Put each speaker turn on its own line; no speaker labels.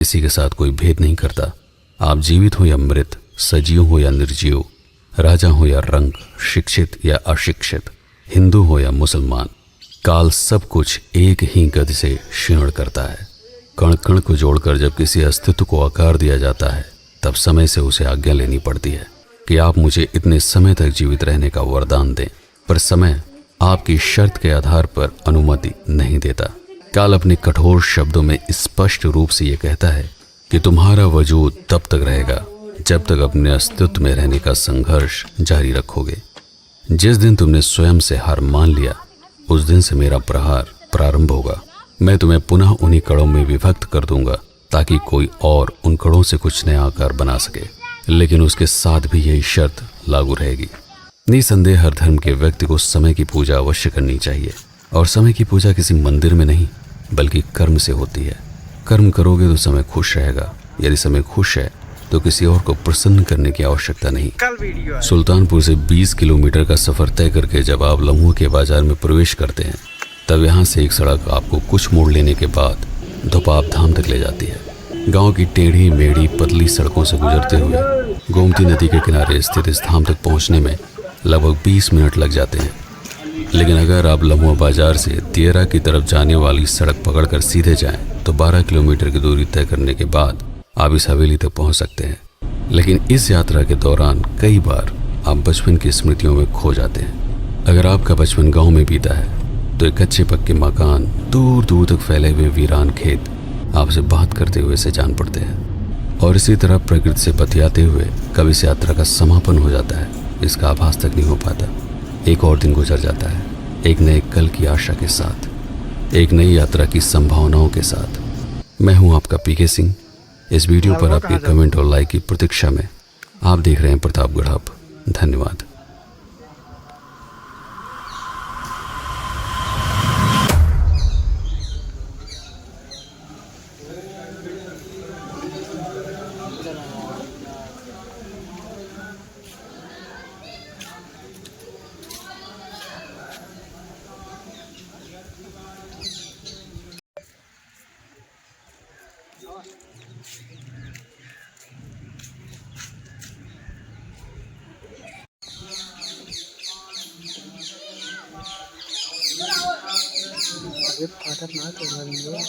किसी के साथ कोई भेद नहीं करता। आप जीवित हो या मृत, सजीव हो या निर्जीव, राजा हो या रंक, शिक्षित या अशिक्षित, हिंदू हो या मुसलमान, काल सब कुछ एक ही गति से क्षीण करता है। कण कण को जोड़कर जब किसी अस्तित्व को आकार दिया जाता है, तब समय से उसे आज्ञा लेनी पड़ती है कि आप मुझे इतने समय तक जीवित रहने का वरदान दें, पर समय आपकी शर्त के आधार पर अनुमति नहीं देता। काल अपने कठोर शब्दों में स्पष्ट रूप से यह कहता है कि तुम्हारा वजूद तब तक रहेगा जब तक अपने अस्तित्व में रहने का संघर्ष जारी रखोगे। जिस दिन तुमने स्वयं से हार मान लिया, उस दिन से मेरा प्रहार प्रारंभ होगा। मैं तुम्हें पुनः उन्हीं कणों में विभक्त कर दूंगा ताकि कोई और उन कणों से कुछ नया आकार बना सके, लेकिन उसके साथ भी यही शर्त लागू रहेगी। निसंदेह हर धर्म के व्यक्ति को समय की पूजा अवश्य करनी चाहिए, और समय की पूजा किसी मंदिर में नहीं बल्कि कर्म से होती है। कर्म करोगे तो समय खुश रहेगा, यदि समय खुश है तो किसी और को प्रसन्न करने की आवश्यकता नहीं। सुल्तानपुर से 20 किलोमीटर का सफर तय करके जब आप लम्हों के बाजार में प्रवेश करते हैं, तब यहाँ से एक सड़क आपको कुछ मोड़ लेने के बाद धोपाप धाम तक ले जाती है। गांव की टेढ़ी मेढ़ी पतली सड़कों से गुजरते हुए गोमती नदी के किनारे स्थित इस धाम तक पहुँचने में लगभग 20 मिनट लग जाते हैं। लेकिन अगर आप लम्हों बाजार से तियरा की तरफ जाने वाली सड़क पकड़कर सीधे जाएं, तो 12 किलोमीटर की दूरी तय करने के बाद आप इस हवेली तक पहुंच सकते हैं। लेकिन इस यात्रा के दौरान कई बार आप बचपन की स्मृतियों में खो जाते हैं। अगर आपका बचपन गांव में बीता है तो एक कच्चे पक्के मकान, दूर दूर तक फैले हुए वीरान खेत आपसे बात करते हुए से जान पड़ते हैं, और इसी तरह प्रकृति से बतियाते हुए कब इस यात्रा का समापन हो जाता है, इसका आभास तक नहीं हो पाता। एक और दिन गुजर जाता है, एक नए कल की आशा के साथ, एक नई यात्रा की संभावनाओं के साथ। मैं हूं आपका पीके सिंह। इस वीडियो पर आपके कमेंट और लाइक की प्रतीक्षा में आप देख रहे हैं प्रतापगढ़ हब। धन्यवाद।
ये फादर ना तो लगी है।